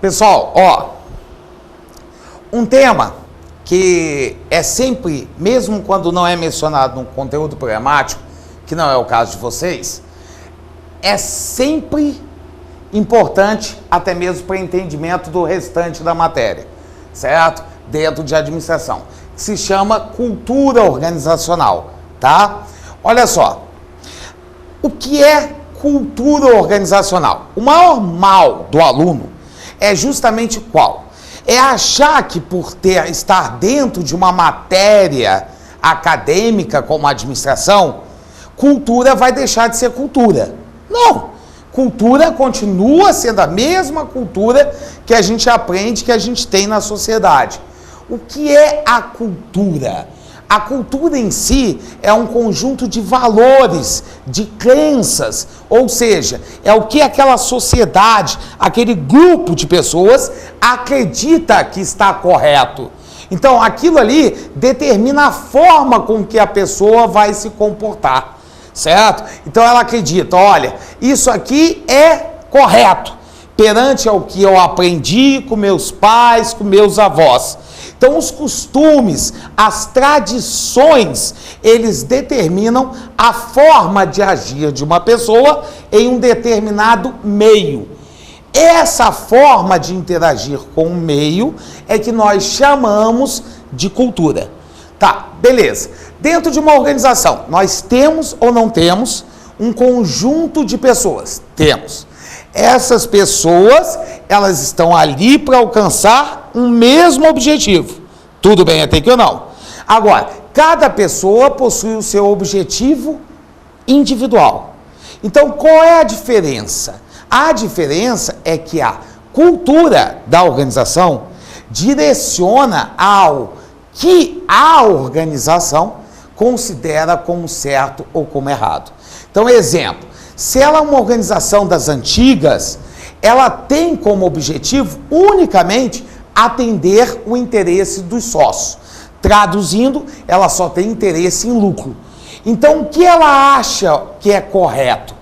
Pessoal, ó, um tema que é sempre, mesmo quando não é mencionado no conteúdo programático, que não é o caso de vocês, é sempre importante, até mesmo para entendimento do restante da matéria, certo? Dentro de administração, que se chama cultura organizacional, tá? Olha só, o que é cultura organizacional? O maior mal do aluno é justamente qual? É achar que por estar dentro de uma matéria acadêmica como administração, cultura vai deixar de ser cultura. Não! Cultura continua sendo a mesma cultura que a gente aprende, que a gente tem na sociedade. O que é a cultura? A cultura em si é um conjunto de valores, de crenças, ou seja, é o que aquela sociedade, aquele grupo de pessoas acredita que está correto. Então, aquilo ali determina a forma com que a pessoa vai se comportar, certo? Então, ela acredita, olha, isso aqui é correto, perante ao que eu aprendi com meus pais, com meus avós. Então, os costumes, as tradições, eles determinam a forma de agir de uma pessoa em um determinado meio. Essa forma de interagir com o meio é que nós chamamos de cultura. Tá, beleza. Dentro de uma organização, nós temos ou não temos um conjunto de pessoas? Temos. Essas pessoas, elas estão ali para alcançar um mesmo objetivo. Tudo bem até que ou não? Agora, cada pessoa possui o seu objetivo individual. Então, qual é a diferença? A diferença é que a cultura da organização direciona ao que a organização considera como certo ou como errado. Então, exemplo, se ela é uma organização das antigas, ela tem como objetivo unicamente atender o interesse dos sócios. Traduzindo, ela só tem interesse em lucro. Então, o que ela acha que é correto?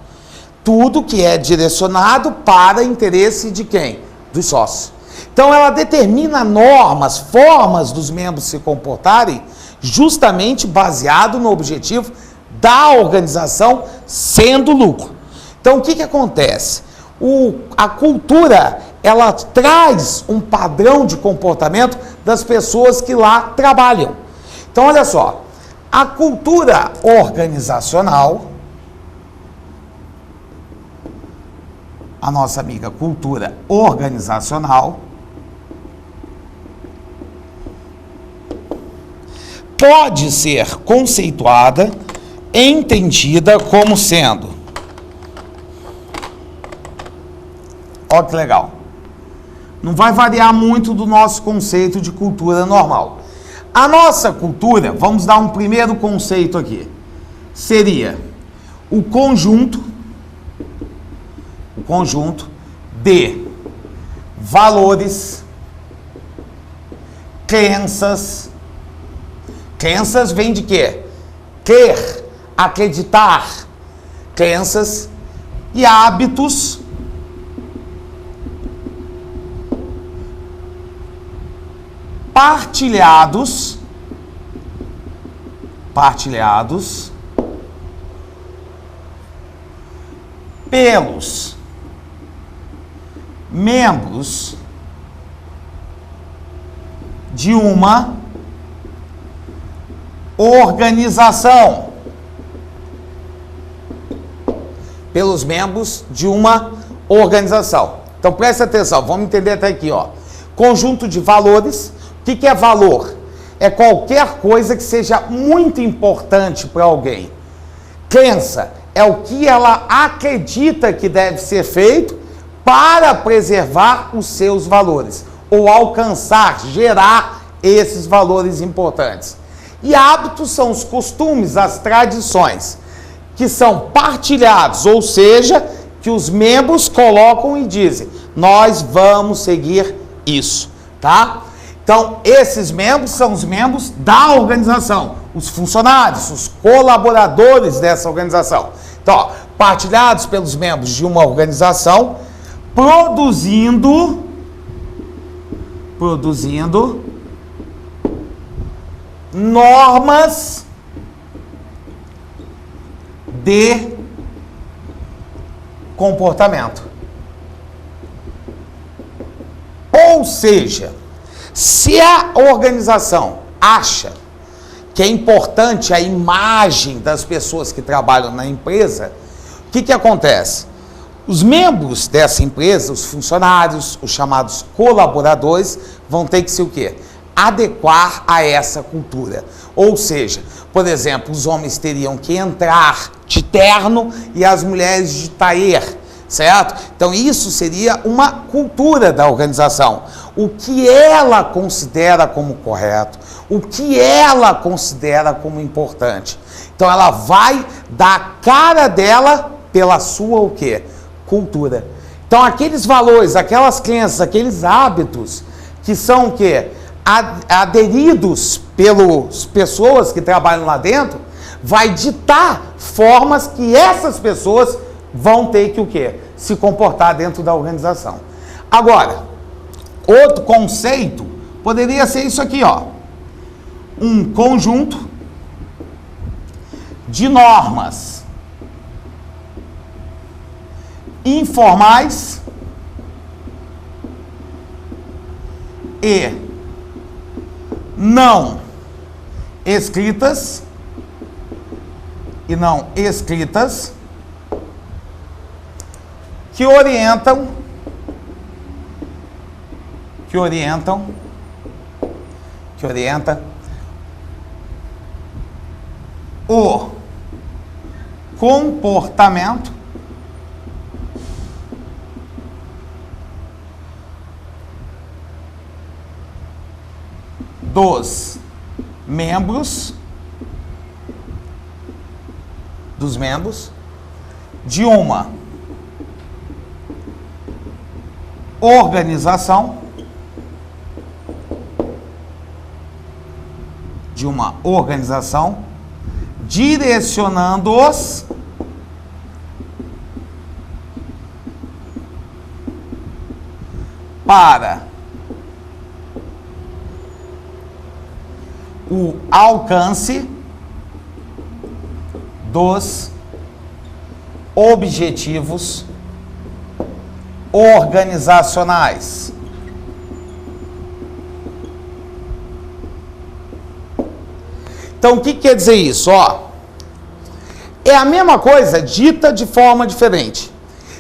Tudo que é direcionado para interesse de quem? Dos sócios. Então, ela determina normas, formas dos membros se comportarem justamente baseado no objetivo da organização sendo lucro. Então, o que acontece? A cultura, ela traz um padrão de comportamento das pessoas que lá trabalham. Então, olha só, a cultura organizacional, a nossa amiga cultura organizacional, pode ser conceituada, entendida como sendo, olha que legal, não vai variar muito do nosso conceito de cultura normal. A nossa cultura, vamos dar um primeiro conceito aqui, seria o conjunto de valores, crenças. Crenças vem de quê? Crer, acreditar. Crenças e hábitos partilhados pelos membros de uma organização. Pelos membros de uma organização. Então, preste atenção, vamos entender até aqui, ó. Conjunto de valores. O que é valor? É qualquer coisa que seja muito importante para alguém. Crença é o que ela acredita que deve ser feito para preservar os seus valores, ou alcançar, gerar esses valores importantes. E hábitos são os costumes, as tradições, que são partilhados, ou seja, que os membros colocam e dizem, nós vamos seguir isso, tá? Então, esses membros são os membros da organização, os funcionários, os colaboradores dessa organização. Então, ó, partilhados pelos membros de uma organização, produzindo produzindo normas de comportamento. Ou seja, se a organização acha que é importante a imagem das pessoas que trabalham na empresa, o que acontece? Os membros dessa empresa, os funcionários, os chamados colaboradores, vão ter que se o quê? Adequar a essa cultura. Ou seja, por exemplo, os homens teriam que entrar de terno e as mulheres de tailleur, certo? Então isso seria uma cultura da organização. O que ela considera como correto, o que ela considera como importante. Então ela vai dar a cara dela pela sua o quê? Cultura. Então aqueles valores, aquelas crenças, aqueles hábitos que são o quê? Aderidos pelas pessoas que trabalham lá dentro, vai ditar formas que essas pessoas vão ter que o quê? Se comportar dentro da organização. Agora, outro conceito poderia ser isso aqui, ó. Um conjunto de normas informais e não escritas que orientam o comportamento dos membros de uma organização direcionando-os para o alcance dos objetivos organizacionais. Então, o que quer dizer isso? Ó, é a mesma coisa dita de forma diferente.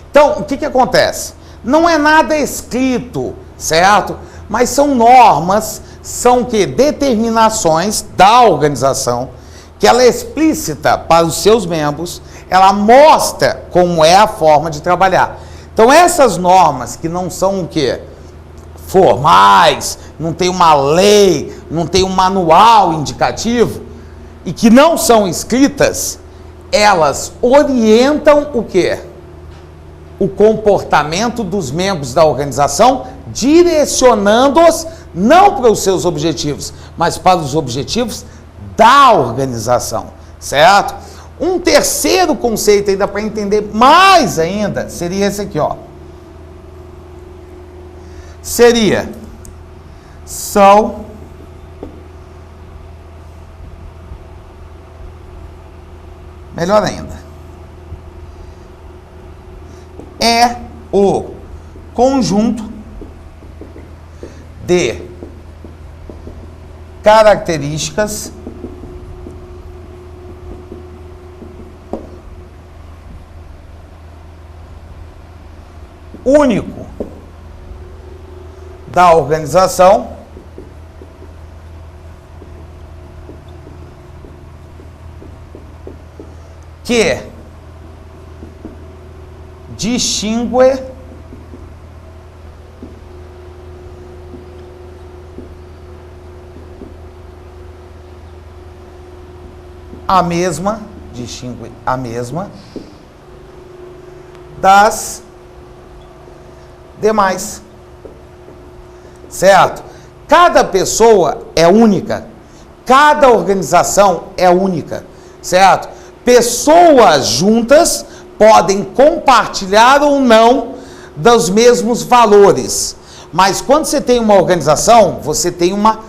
Então, o que acontece? Não é nada escrito, certo? Mas são normas, são que determinações da organização, que ela é explícita para os seus membros, ela mostra como é a forma de trabalhar. Então, essas normas que não são o quê? Formais, não tem uma lei, não tem um manual indicativo, e que não são escritas, elas orientam o quê? O comportamento dos membros da organização, direcionando-os não para os seus objetivos, mas para os objetivos da organização, certo? Um terceiro conceito ainda para entender mais ainda, seria esse aqui, ó. São melhor ainda, é o conjunto de características único da organização que distingue a mesma das demais, certo? Cada pessoa é única, cada organização é única, certo? Pessoas juntas podem compartilhar ou não dos mesmos valores, Mas quando você tem uma organização, você tem uma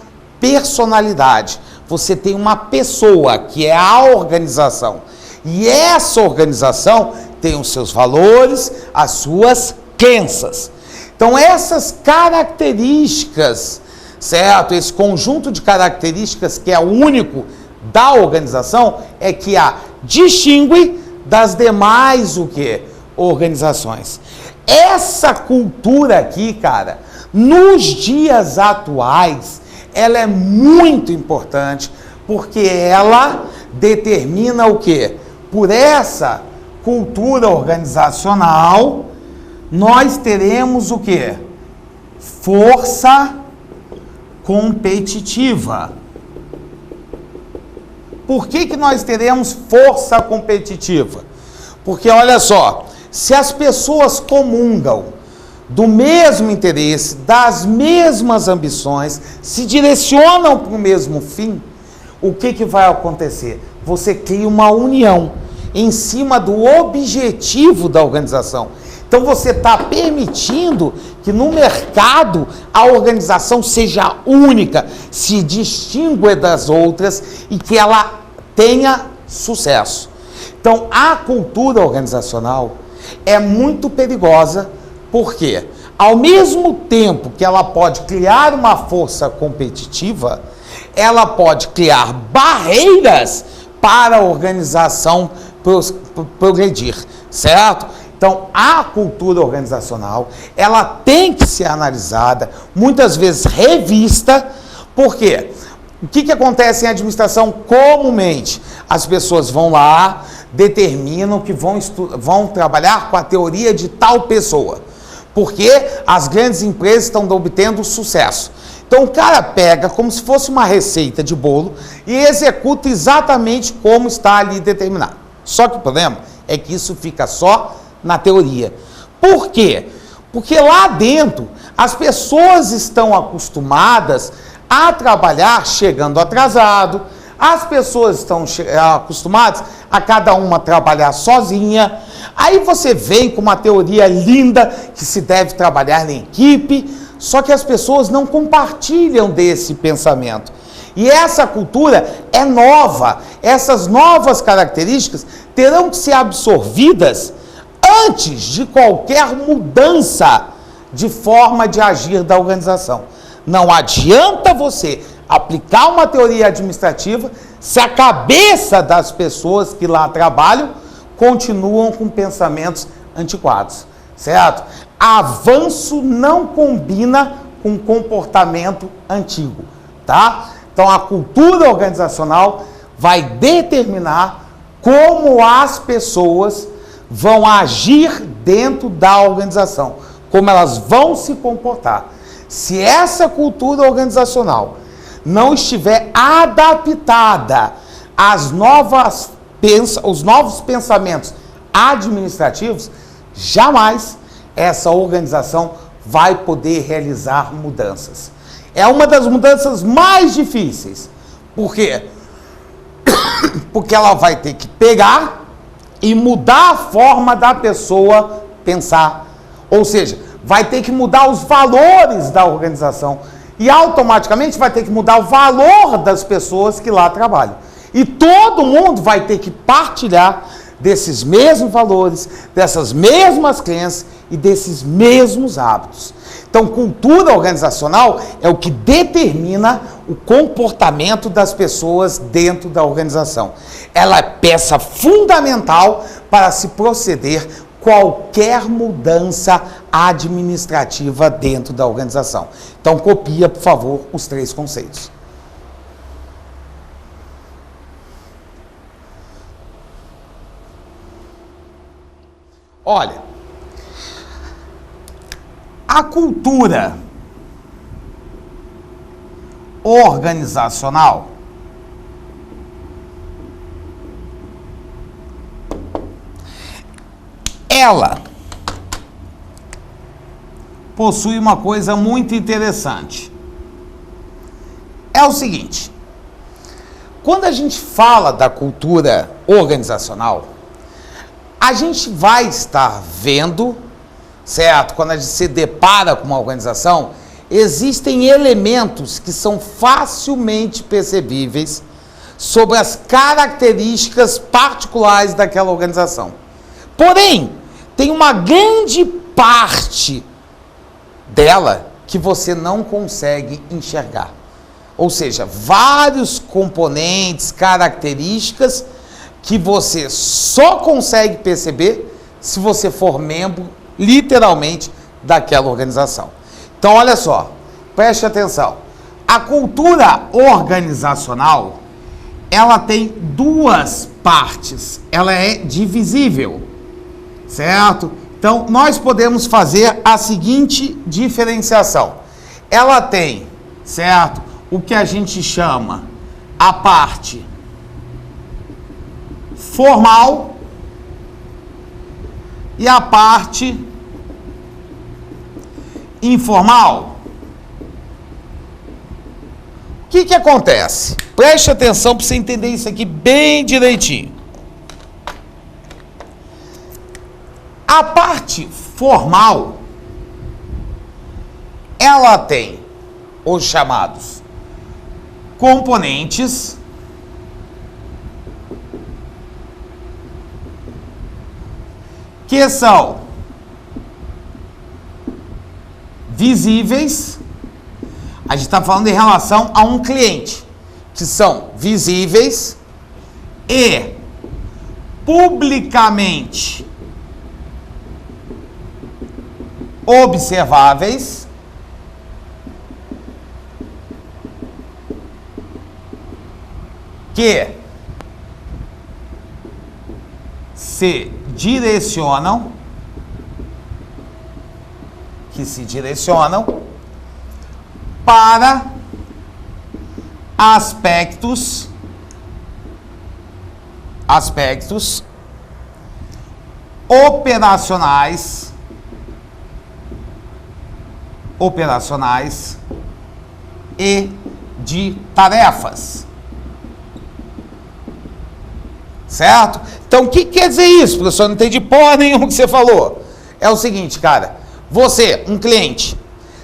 personalidade, você tem uma pessoa, que é a organização. E essa organização tem os seus valores, as suas crenças. Então essas características, certo? Esse conjunto de características que é único da organização é que a distingue das demais o quê? Organizações. Essa cultura aqui, cara, nos dias atuais, ela é muito importante porque ela determina o quê? Por essa cultura organizacional, nós teremos o quê? Força competitiva. Por que nós teremos força competitiva? Porque, olha só, se as pessoas comungam do mesmo interesse, das mesmas ambições, se direcionam para o mesmo fim, o que vai acontecer? Você cria uma união em cima do objetivo da organização. Então você está permitindo que no mercado a organização seja única, se distingue das outras e que ela tenha sucesso. Então a cultura organizacional é muito perigosa, porque ao mesmo tempo que ela pode criar uma força competitiva, ela pode criar barreiras para a organização progredir, certo? Então, a cultura organizacional, ela tem que ser analisada, muitas vezes revista, por quê? O que acontece em administração comumente? As pessoas vão lá, determinam que vão trabalhar com a teoria de tal pessoa, porque as grandes empresas estão obtendo sucesso. Então o cara pega como se fosse uma receita de bolo e executa exatamente como está ali determinado. Só que o problema é que isso fica só na teoria. Por quê? Porque lá dentro as pessoas estão acostumadas a trabalhar chegando atrasado, as pessoas estão acostumadas a cada uma trabalhar sozinha. Aí você vem com uma teoria linda que se deve trabalhar em equipe, só que as pessoas não compartilham desse pensamento. E essa cultura é nova. Essas novas características terão que ser absorvidas antes de qualquer mudança de forma de agir da organização. Não adianta você aplicar uma teoria administrativa se a cabeça das pessoas que lá trabalham continuam com pensamentos antiquados, certo? Avanço não combina com comportamento antigo, tá? Então a cultura organizacional vai determinar como as pessoas vão agir dentro da organização, como elas vão se comportar. Se essa cultura organizacional não estiver adaptada às os novos pensamentos administrativos, jamais essa organização vai poder realizar mudanças. É uma das mudanças mais difíceis. Por quê? Porque ela vai ter que pegar e mudar a forma da pessoa pensar. Ou seja, vai ter que mudar os valores da organização. E automaticamente vai ter que mudar o valor das pessoas que lá trabalham. E todo mundo vai ter que partilhar desses mesmos valores, dessas mesmas crenças e desses mesmos hábitos. Então, cultura organizacional é o que determina o comportamento das pessoas dentro da organização. Ela é peça fundamental para se proceder qualquer mudança administrativa dentro da organização. Então, copia, por favor, os 3 conceitos. Olha, a cultura organizacional ela possui uma coisa muito interessante. É o seguinte, quando a gente fala da cultura organizacional, a gente vai estar vendo, certo? Quando a gente se depara com uma organização, existem elementos que são facilmente percebíveis sobre as características particulares daquela organização. Porém, tem uma grande parte dela que você não consegue enxergar. Ou seja, vários componentes, características que você só consegue perceber se você for membro, literalmente, daquela organização. Então, olha só, preste atenção. A cultura organizacional, ela tem duas partes. Ela é divisível, certo? Então, nós podemos fazer a seguinte diferenciação. Ela tem, certo? O que a gente chama a parte formal e a parte informal. O que acontece? Preste atenção para você entender isso aqui bem direitinho. A parte formal, ela tem os chamados componentes que são visíveis. A gente está falando em relação a um cliente, que são visíveis e publicamente observáveis, que se direcionam, para aspectos operacionais e de tarefas. Certo? Então, o que quer dizer isso, professor? Não entendi porra nenhuma que você falou. É o seguinte, cara. Você, um cliente,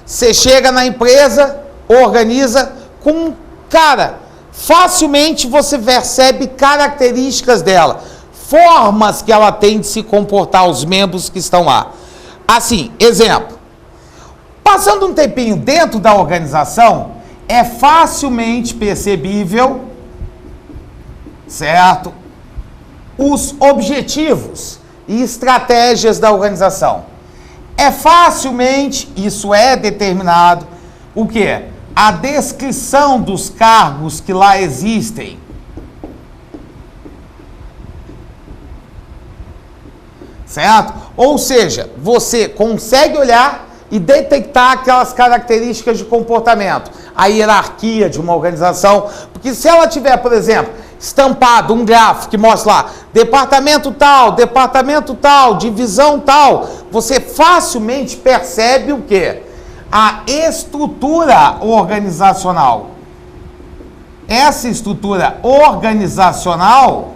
você chega na empresa, organiza com... Cara, facilmente você percebe características dela, formas que ela tem de se comportar, os membros que estão lá. Assim, exemplo. Passando um tempinho dentro da organização, é facilmente percebível, certo? Os objetivos e estratégias da organização. É facilmente, isso é determinado, o quê? A descrição dos cargos que lá existem. Certo? Ou seja, você consegue olhar e detectar aquelas características de comportamento, a hierarquia de uma organização, porque se ela tiver, por exemplo, estampado um gráfico que mostra lá, departamento tal, divisão tal, você facilmente percebe o quê? A estrutura organizacional. Essa estrutura organizacional,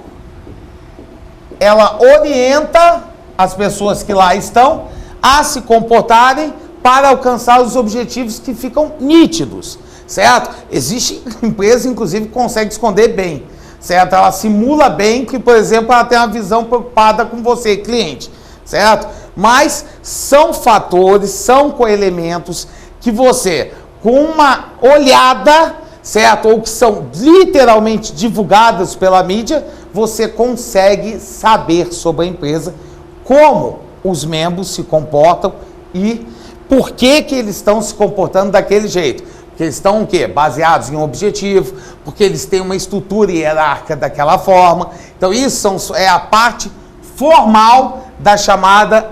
ela orienta as pessoas que lá estão a se comportarem para alcançar os objetivos que ficam nítidos, certo? Existe empresa, inclusive, que consegue esconder bem, certo? Ela simula bem que, por exemplo, ela tem uma visão preocupada com você, cliente, certo? Mas são fatores, são coelementos que você, com uma olhada, certo? Ou que são literalmente divulgadas pela mídia, você consegue saber sobre a empresa como os membros se comportam e por que eles estão se comportando daquele jeito. Porque eles estão o quê? Baseados em um objetivo, porque eles têm uma estrutura hierárquica daquela forma. Então isso é a parte formal da chamada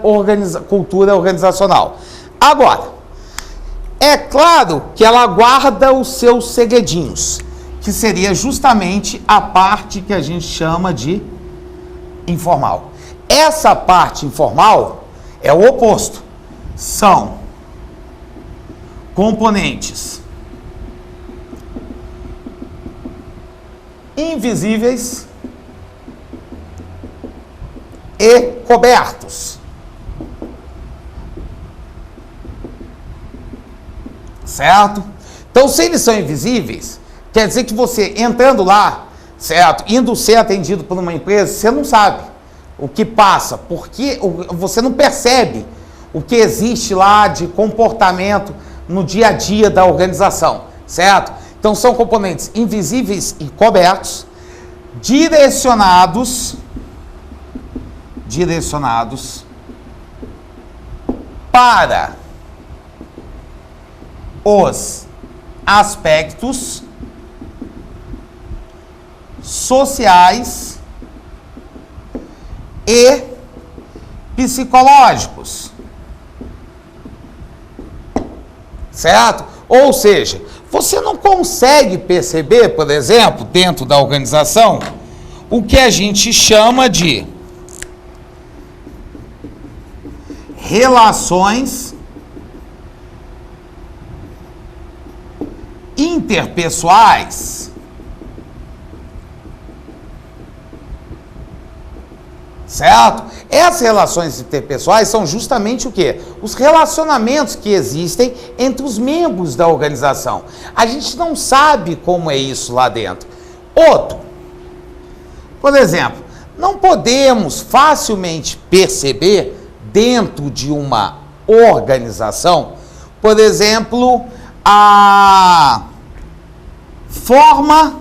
cultura organizacional. Agora, é claro que ela guarda os seus segredinhos, que seria justamente a parte que a gente chama de informal. Essa parte informal é o oposto. São componentes invisíveis e cobertos. certo? Então, se eles são invisíveis, quer dizer que você entrando lá, certo? Indo ser atendido por uma empresa, você não sabe o que passa, porque você não percebe o que existe lá de comportamento no dia a dia da organização, certo? Então, são componentes invisíveis e cobertos, direcionados para os aspectos sociais e psicológicos, certo? Ou seja, você não consegue perceber, por exemplo, dentro da organização, o que a gente chama de relações interpessoais, certo? Essas relações interpessoais são justamente o quê? Os relacionamentos que existem entre os membros da organização. A gente não sabe como é isso lá dentro. Outro, por exemplo, não podemos facilmente perceber dentro de uma organização, por exemplo, a forma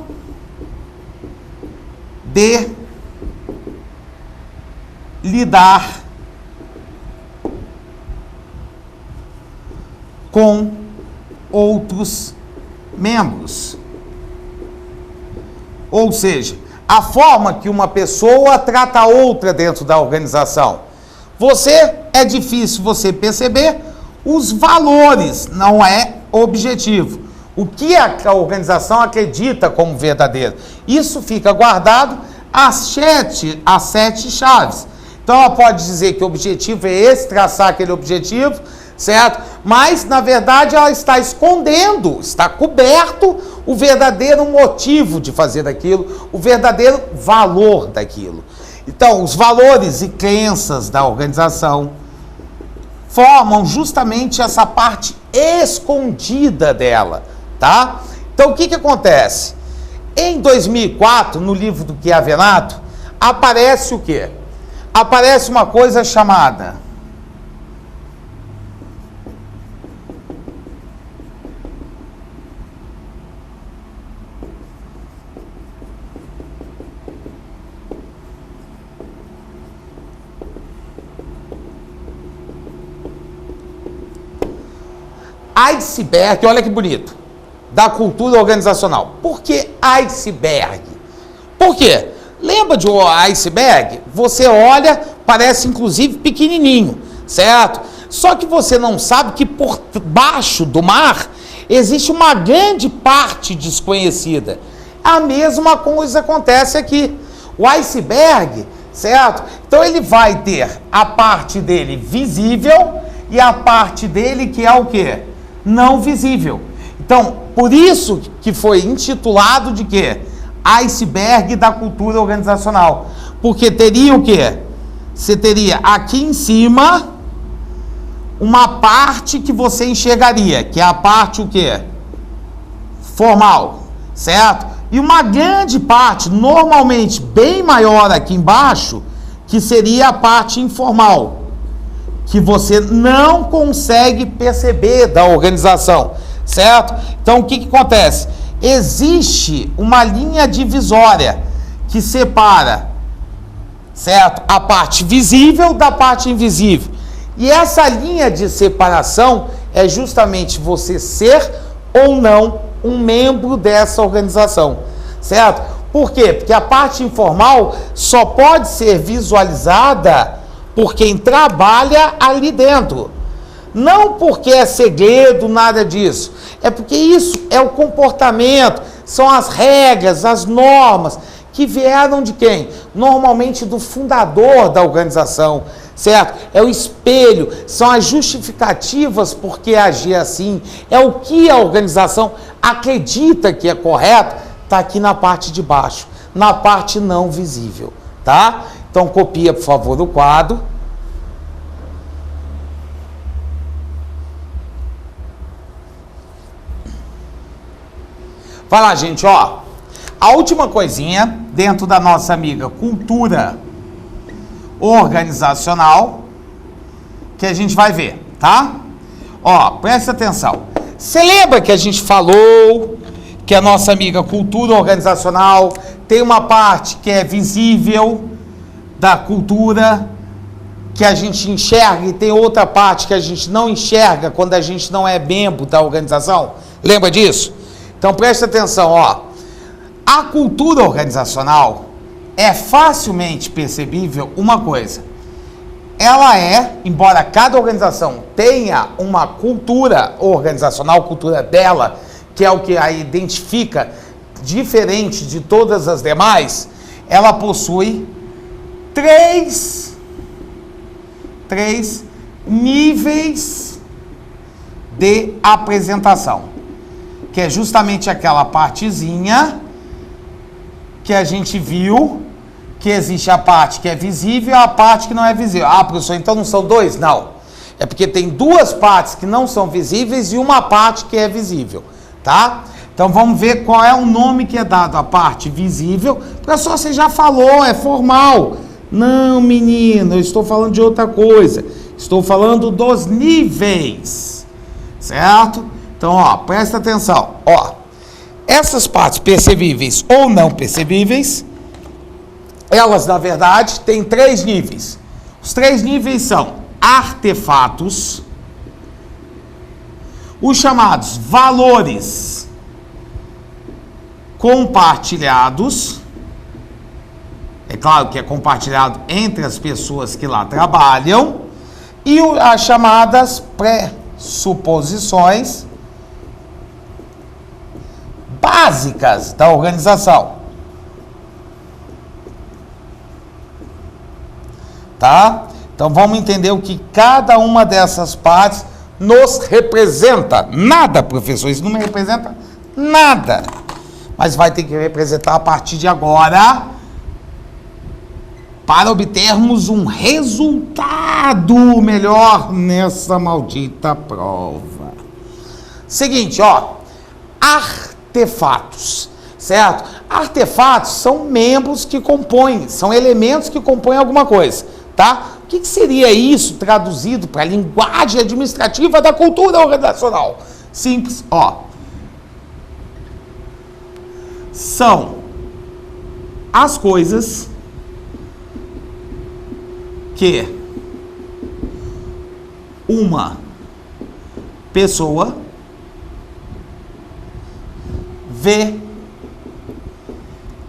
de lidar com outros membros. Ou seja, a forma que uma pessoa trata a outra dentro da organização. É difícil você perceber os valores, não é objetivo. O que a organização acredita como verdadeiro. Isso fica guardado às 7 chaves. Então ela pode dizer que o objetivo é esse, traçar aquele objetivo, certo? Mas, na verdade, ela está escondendo, está coberto o verdadeiro motivo de fazer daquilo, o verdadeiro valor daquilo. Então, os valores e crenças da organização formam justamente essa parte escondida dela, tá? Então, o que acontece? Em 2004, no livro do Chiavenato, aparece o quê? Aparece uma coisa chamada iceberg, olha que bonito, da cultura organizacional. Por que iceberg? Por quê? Lembra de um iceberg? Você olha, parece inclusive pequenininho, certo? Só que você não sabe que por baixo do mar existe uma grande parte desconhecida. A mesma coisa acontece aqui. O iceberg, certo? Então ele vai ter a parte dele visível e a parte dele que é o quê? Não visível. Então, por isso que foi intitulado de quê? Iceberg da cultura organizacional. Porque teria o quê? Você teria aqui em cima uma parte que você enxergaria, que é a parte o quê? Formal, certo? E uma grande parte, normalmente bem maior aqui embaixo, que seria a parte informal, que você não consegue perceber da organização, certo? Então, o que acontece? Existe uma linha divisória que separa, certo? A parte visível da parte invisível. E essa linha de separação é justamente você ser ou não um membro dessa organização, certo? Por quê? Porque a parte informal só pode ser visualizada por quem trabalha ali dentro. Não porque é segredo, nada disso. É porque isso é o comportamento, são as regras, as normas que vieram de quem? Normalmente do fundador da organização, certo? É o espelho, são as justificativas por que agir assim, é o que a organização acredita que é correto, está aqui na parte de baixo, na parte não visível, tá? Então copia, por favor, o quadro. Vai lá, gente, ó. A última coisinha dentro da nossa amiga cultura organizacional que a gente vai ver, tá? Ó, presta atenção. Você lembra que a gente falou que a nossa amiga cultura organizacional tem uma parte que é visível da cultura, que a gente enxerga, e tem outra parte que a gente não enxerga quando a gente não é membro da organização? Lembra disso? Então presta atenção, ó. A cultura organizacional é facilmente percebível uma coisa. Ela é, embora cada organização tenha uma cultura organizacional, cultura dela, que é o que a identifica diferente de todas as demais, ela possui três níveis de apresentação, que é justamente aquela partezinha que a gente viu, que existe a parte que é visível e a parte que não é visível. Ah, professor, então não são dois? Não. É porque tem duas partes que não são visíveis e uma parte que é visível, tá? Então vamos ver qual é o nome que é dado à parte visível. Professor, você já falou, é formal. Não, menino, eu estou falando de outra coisa. Estou falando dos níveis, certo? Então, ó, presta atenção, ó. Essas partes percebíveis ou não percebíveis, elas, na verdade, têm três níveis. Os três níveis são artefatos, os chamados valores compartilhados, é claro que é compartilhado entre as pessoas que lá trabalham, e as chamadas pressuposições básicas da organização. Tá? Então vamos entender o que cada uma dessas partes nos representa. Nada, professor, isso não me representa nada. Mas vai ter que representar a partir de agora para obtermos um resultado melhor nessa maldita prova. Seguinte, ó, artefatos, certo? Artefatos são membros que compõem, são elementos que compõem alguma coisa, tá? O que seria isso traduzido para a linguagem administrativa da cultura organizacional? Simples, ó. São as coisas que uma pessoa vê,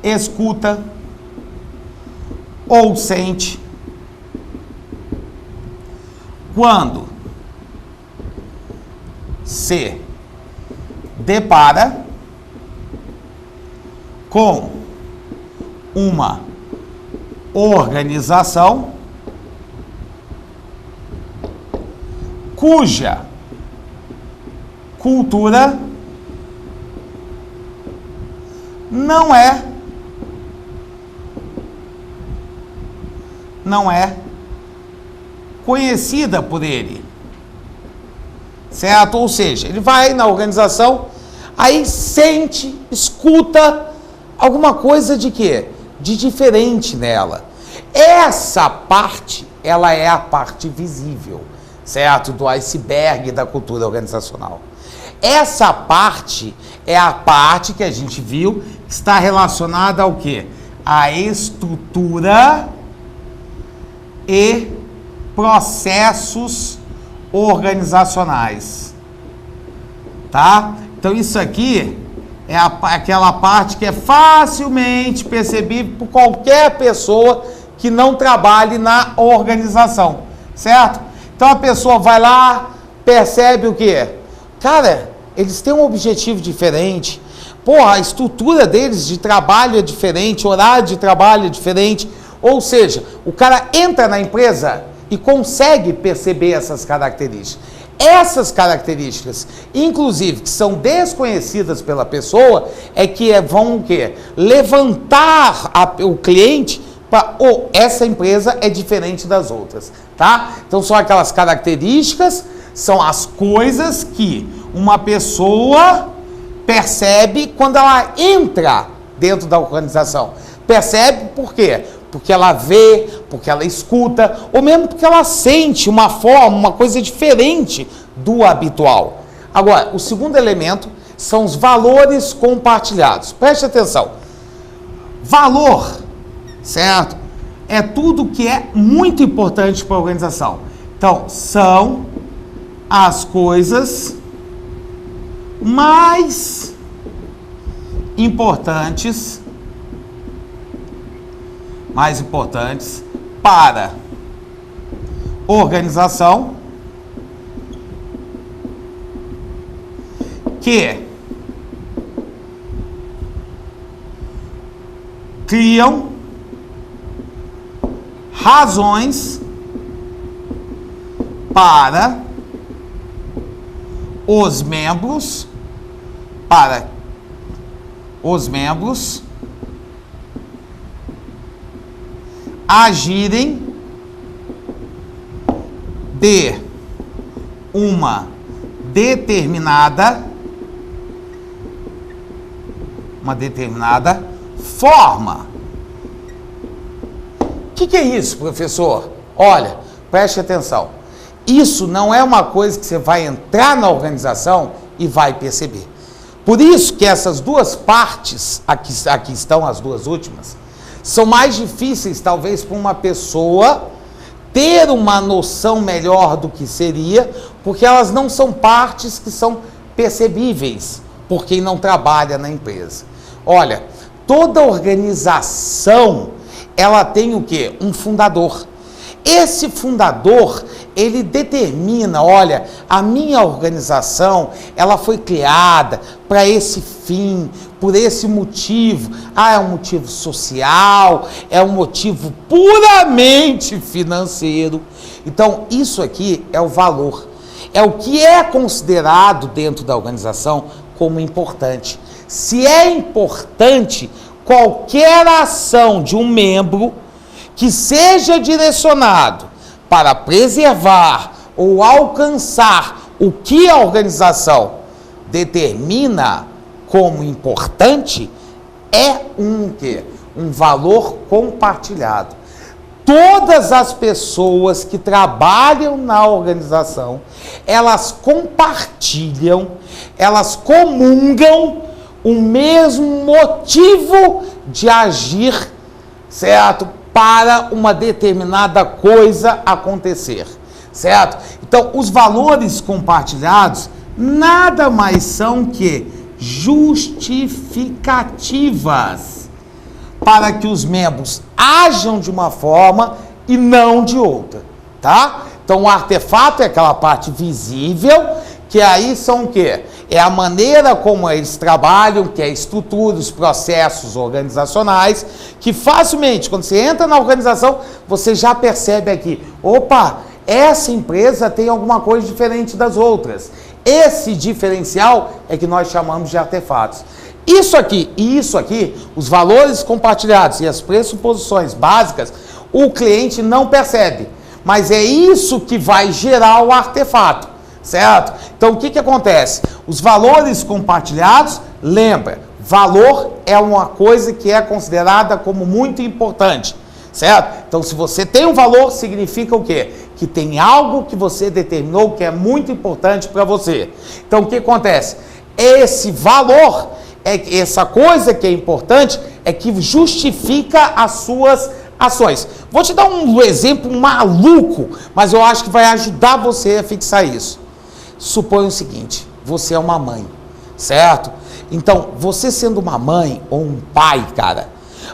escuta ou sente quando se depara com uma organização cuja cultura não é conhecida por ele, certo? Ou seja, ele vai na organização, aí sente, escuta alguma coisa de quê? De diferente nela. Essa parte, ela é a parte visível, certo? Do iceberg da cultura organizacional. Essa parte é a parte que a gente viu que está relacionada ao quê? A estrutura e processos organizacionais, tá? Então isso aqui é aquela parte que é facilmente percebível por qualquer pessoa que não trabalhe na organização, certo? Então a pessoa vai lá, percebe o quê? Cara, eles têm um objetivo diferente. Porra, a estrutura deles de trabalho é diferente, o horário de trabalho é diferente. Ou seja, o cara entra na empresa e consegue perceber essas características. Essas características, inclusive, que são desconhecidas pela pessoa, é que vão o quê? Levantar o cliente para, essa empresa é diferente das outras, tá? Então são aquelas características, são as coisas que uma pessoa percebe quando ela entra dentro da organização. Percebe por quê? Porque ela vê, porque ela escuta, ou mesmo porque ela sente uma forma, uma coisa diferente do habitual. Agora, o segundo elemento são os valores compartilhados. Preste atenção. Valor, certo? É tudo que é muito importante para a organização. Então, são as coisas mais importantes para organização que criam razões para os membros agirem de uma determinada forma. O que é isso, professor? Olha, preste atenção. Isso não é uma coisa que você vai entrar na organização e vai perceber. Por isso que essas duas partes, aqui estão as duas últimas, são mais difíceis, talvez, para uma pessoa ter uma noção melhor do que seria, porque elas não são partes que são percebíveis por quem não trabalha na empresa. Olha, toda organização, ela tem o quê? Um fundador. Esse fundador, ele determina, olha, a minha organização, ela foi criada para esse fim, por esse motivo. Ah, é um motivo social, é um motivo puramente financeiro. Então, isso aqui é o valor. É o que é considerado dentro da organização como importante. Se é importante, qualquer ação de um membro que seja direcionado para preservar ou alcançar o que a organização determina como importante é um valor compartilhado. Todas as pessoas que trabalham na organização, elas compartilham, elas comungam o mesmo motivo de agir, certo? Para uma determinada coisa acontecer, certo? Então, os valores compartilhados nada mais são que justificativas para que os membros ajam de uma forma e não de outra, tá? Então, o artefato é aquela parte visível, que aí são o quê? É a maneira como eles trabalham, que é a estrutura, os processos organizacionais, que facilmente, quando você entra na organização, você já percebe aqui, opa, essa empresa tem alguma coisa diferente das outras. Esse diferencial é que nós chamamos de artefatos. Isso aqui e isso aqui, os valores compartilhados e as pressuposições básicas, o cliente não percebe, mas é isso que vai gerar o artefato. Certo? Então, o que acontece? Os valores compartilhados, lembra, valor é uma coisa que é considerada como muito importante, certo? Então, se você tem um valor, significa o quê? Que tem algo que você determinou que é muito importante para você. Então, o que acontece? Esse valor, essa coisa que é importante, é que justifica as suas ações. Vou te dar um exemplo maluco, mas eu acho que vai ajudar você a fixar isso. Suponha o seguinte, você é uma mãe, certo? Então, você sendo uma mãe ou um pai, cara,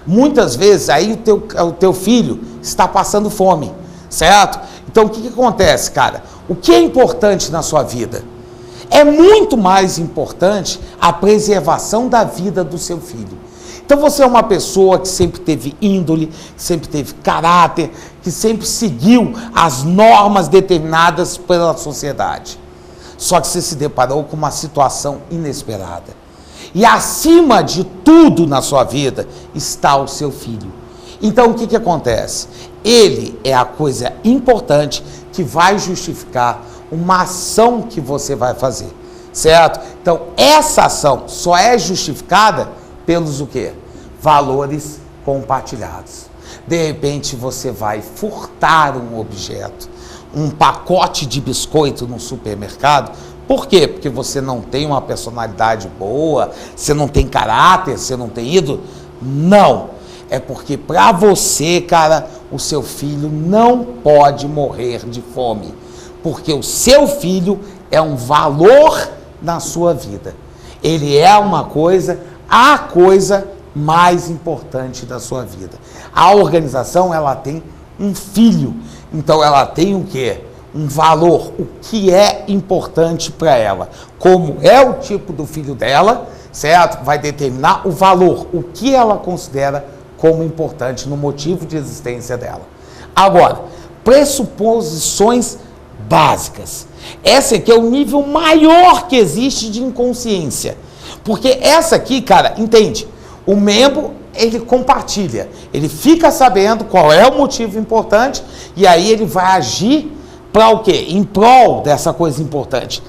muitas vezes aí o teu filho está passando fome, certo? Então, o que acontece, cara? O que é importante na sua vida? É muito mais importante a preservação da vida do seu filho. Então, você é uma pessoa que sempre teve índole, sempre teve caráter, que sempre seguiu as normas determinadas pela sociedade. Só que você se deparou com uma situação inesperada. E acima de tudo na sua vida está o seu filho. Então o que acontece? Ele é a coisa importante que vai justificar uma ação que você vai fazer. certo? Então, essa ação só é justificada pelos o quê? Valores compartilhados. De repente, você vai furtar um objeto, um pacote de biscoito no supermercado. Por quê? Porque você não tem uma personalidade boa, você não tem caráter, você não tem ídolo? Não. É porque para você, cara, o seu filho não pode morrer de fome. Porque o seu filho é um valor na sua vida. Ele é uma coisa, a coisa mais importante da sua vida. A organização, ela tem um filho. Então, ela tem o quê? Um valor. O que é importante para ela. Como é o tipo do filho dela, certo? Vai determinar o valor. O que ela considera como importante no motivo de existência dela. Agora, pressuposições básicas. Essa aqui é o nível maior que existe de inconsciência. Porque essa aqui, cara, entende? O membro, ele compartilha. Ele fica sabendo qual é o motivo importante e aí ele vai agir para o quê? Em prol dessa coisa importante.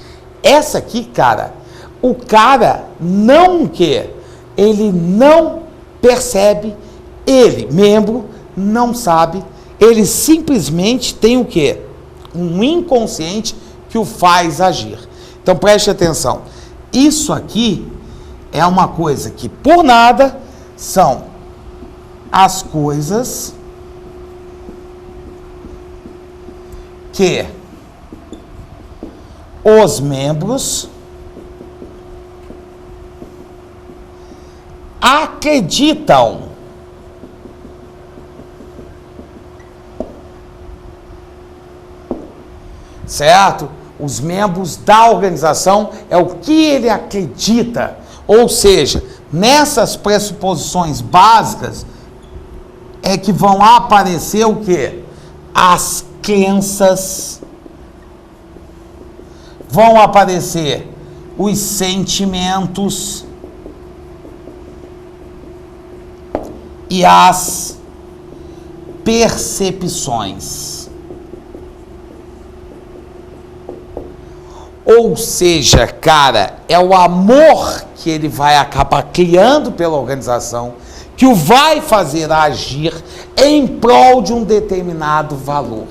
Essa aqui, cara, o cara não quer. Ele não percebe, ele, membro, não sabe, ele simplesmente tem o quê? Um inconsciente que o faz agir. Então preste atenção, isso aqui é uma coisa que por nada são as coisas que os membros acreditam certo? Os membros da organização é o que ele acredita, ou seja, nessas pressuposições básicas é que vão aparecer o quê? As crenças, vão aparecer os sentimentos e as percepções. Ou seja, cara, é o amor que ele vai acabar criando pela organização que o vai fazer agir em prol de um determinado valor.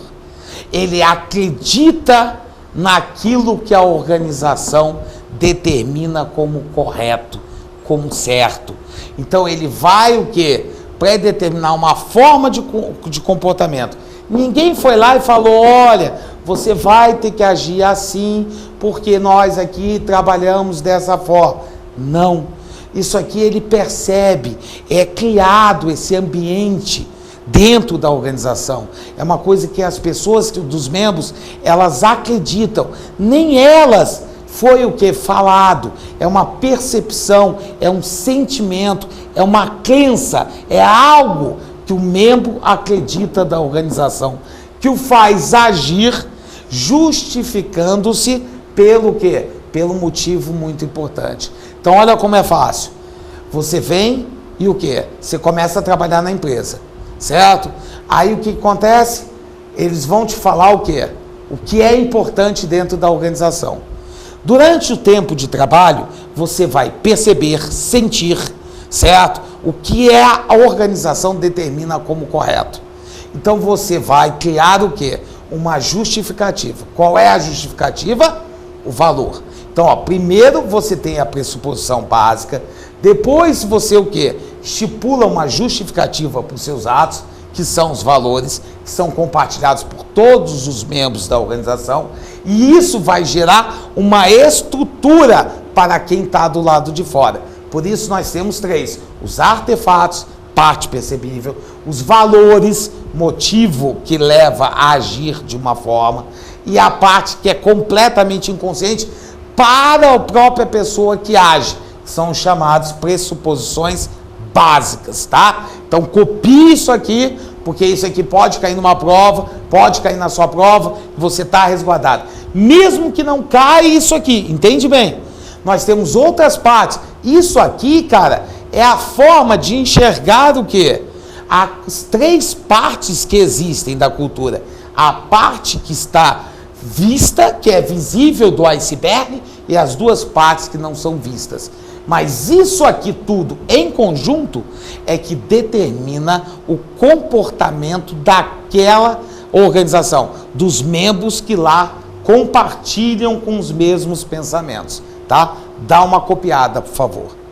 Ele acredita naquilo que a organização determina como correto, como certo. Então ele vai o quê? Predeterminar uma forma de comportamento. Ninguém foi lá e falou, olha, você vai ter que agir assim, porque nós aqui trabalhamos dessa forma. Não. Isso aqui ele percebe, é criado esse ambiente dentro da organização. É uma coisa que as pessoas, dos membros, elas acreditam. Nem elas foi o que falado. É uma percepção, é um sentimento, é uma crença, é algo que o membro acredita da organização, que o faz agir justificando-se pelo quê? Pelo motivo muito importante. Então, olha como é fácil. Você vem e o quê? Você começa a trabalhar na empresa, certo? Aí o que acontece? Eles vão te falar o quê? O que é importante dentro da organização. Durante o tempo de trabalho, você vai perceber, sentir, certo? O que é a organização determina como correto. Então você vai criar o quê? Uma justificativa. Qual é a justificativa? O valor. Então, ó, primeiro você tem a pressuposição básica, depois você o quê? Estipula uma justificativa para os seus atos, que são os valores, que são compartilhados por todos os membros da organização, e isso vai gerar uma estrutura para quem está do lado de fora. Por isso nós temos três: os artefatos, parte percebível, os valores, motivo que leva a agir de uma forma, e a parte que é completamente inconsciente para a própria pessoa que age, que são os chamados pressuposições básicas, tá? Então copie isso aqui, porque isso aqui pode cair numa prova, pode cair na sua prova, você está resguardado. Mesmo que não caia isso aqui, entende bem? Nós temos outras partes. Isso aqui, cara, é a forma de enxergar o quê? As três partes que existem da cultura. A parte que está vista, que é visível do iceberg, e as duas partes que não são vistas. Mas isso aqui tudo em conjunto é que determina o comportamento daquela organização, dos membros que lá compartilham com os mesmos pensamentos, tá? Dá uma copiada, por favor.